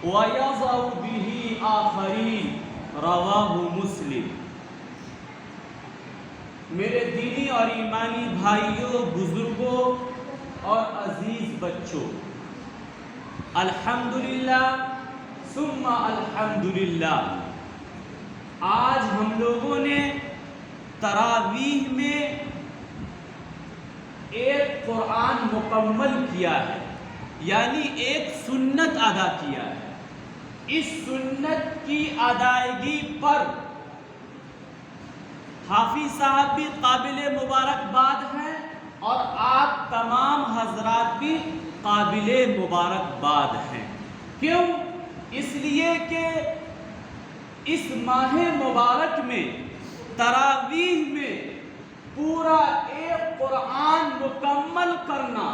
وَيَضَعُ بِهِ آخَرِينَ رواہ مسلم۔ میرے دینی اور ایمانی بھائیوں، بزرگوں اور عزیز بچوں، الحمدللہ ثم الحمدللہ، آج ہم لوگوں نے تراویح میں ایک قرآن مکمل کیا ہے، یعنی ایک سنت ادا کیا ہے۔ اس سنت کی ادائیگی پر حافظ صاحب بھی قابل مبارکباد ہیں اور آپ تمام حضرات بھی قابل مبارکباد ہیں۔ کیوں؟ اس لیے کہ اس ماہ مبارک میں تراویح میں پورا ایک قرآن مکمل کرنا،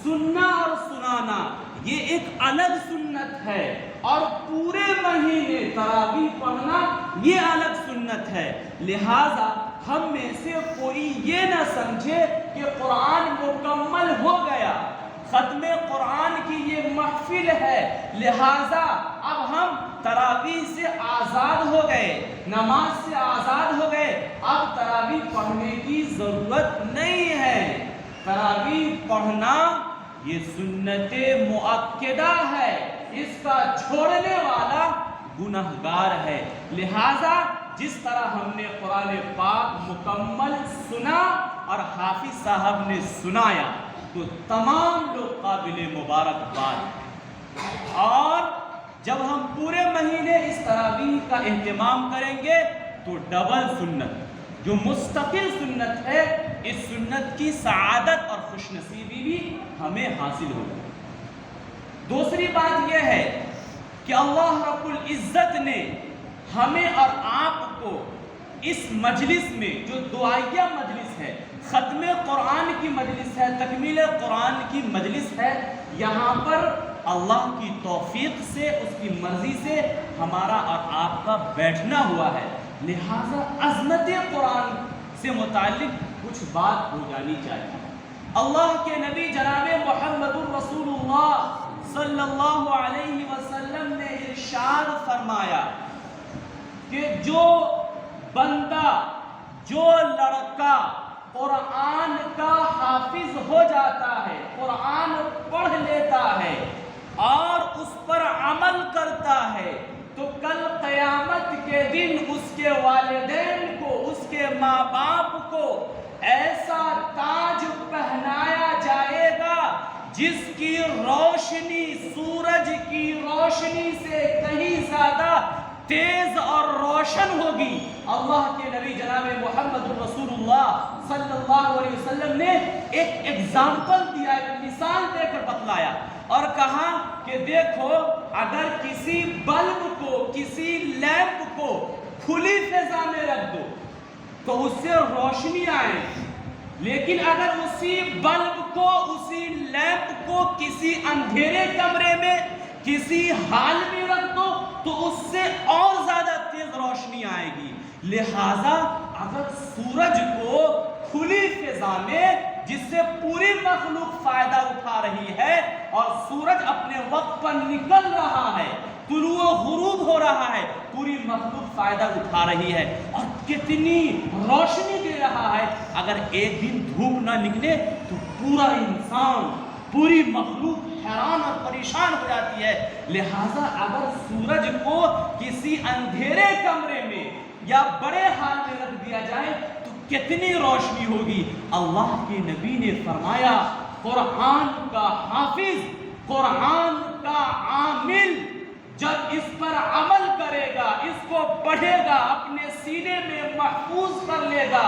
سننا اور سنانا، یہ ایک الگ سنت ہے، اور پورے مہینے تراویح پڑھنا یہ الگ سنت ہے۔ لہٰذا ہم میں سے کوئی یہ نہ سمجھے کہ قرآن مکمل ہو گیا، ختم قرآن کی یہ محفل ہے، لہٰذا اب ہم تراویح سے آزاد ہو گئے، نماز سے آزاد ہو گئے، اب تراویح پڑھنے کی ضرورت نہیں ہے۔ تراویح پڑھنا یہ سنت مؤکدہ ہے، اس کا چھوڑنے والا گنہگار ہے۔ لہٰذا جس طرح ہم نے قرآن پاک مکمل سنا اور حافظ صاحب نے سنایا تو تمام لوگ قابل مبارکباد ہیں۔ اور جب ہم پورے مہینے اس تراویح کا اہتمام کریں گے تو ڈبل سنت، جو مستقل سنت ہے، اس سنت کی سعادت اور خوش نصیبی بھی ہمیں حاصل ہوگی۔ دوسری بات یہ ہے کہ اللہ رب العزت نے ہمیں اور آپ کو اس مجلس میں، جو دعائیہ مجلس ہے، ختم قرآن کی مجلس ہے، تکمیل قرآن کی مجلس ہے، یہاں پر اللہ کی توفیق سے، اس کی مرضی سے ہمارا اور آپ کا بیٹھنا ہوا ہے۔ لہٰذا عظمت قرآن سے متعلق کچھ بات ہو جانی چاہیے۔ اللہ کے نبی جناب محمد الرسول اللہ صلی اللہ علیہ وسلم نے ارشاد فرمایا کہ جو بندہ، جو لڑکا قرآن کا حافظ ہو جاتا ہے، قرآن پڑھ لیتا ہے اور اس پر عمل کرتا ہے، تو کل قیامت کے دن اس کے والدین کو، اس کے ماں باپ کو ایسا تاج پہنایا جائے گا جس کی روشنی سورج کی روشنی سے کہیں زیادہ تیز اور روشن ہوگی۔ اللہ کے نبی جناب محمد رسول اللہ صلی اللہ علیہ وسلم نے ایک ایگزامپل دیا، ایک مثال دے کر بتلایا اور کہا کہ دیکھو، اگر کسی بلب کو، کسی لیمپ کو کھلی فضا میں رکھ دو تو اس سے روشنی آئے، لیکن اگر اسی بلب کو، اسی لیمپ کو کسی اندھیرے کمرے میں، کسی حال میں رکھ دو تو اس سے اور زیادہ تیز روشنی آئے گی۔ لہٰذا اگر سورج کو کھلی فضا میں، جس سے پوری مخلوق فائدہ اٹھا رہی ہے، اور سورج اپنے وقت پر نکل رہا ہے، طلوع و غروب ہو رہا ہے، پوری مخلوق فائدہ اٹھا رہی ہے اور کتنی روشنی دے رہا ہے، اگر ایک دن دھوپ نہ نکلے تو پورا انسان، پوری مخلوق حیران اور پریشان ہو جاتی ہے۔ لہٰذا اگر سورج کو کسی اندھیرے کمرے میں یا بڑے حال میں رکھ دیا جائے تو کتنی روشنی ہوگی۔ اللہ کے نبی نے فرمایا، قرآن کا حافظ، قرآن کا عامل جب اس پر عمل کرے گا، اس کو پڑھے گا، اپنے سینے میں محفوظ کر لے گا،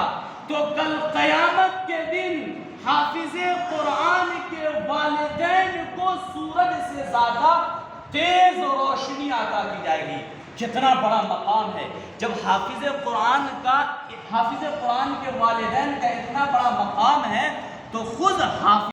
تو کل قیامت کے دن حافظ قرآن کے والدین کو سورج سے زیادہ تیز روشنی عطا کی جائے گی۔ کتنا بڑا مقام ہے جب حافظ قرآن کے والدین کا اتنا بڑا مقام ہے، تو خود حافظ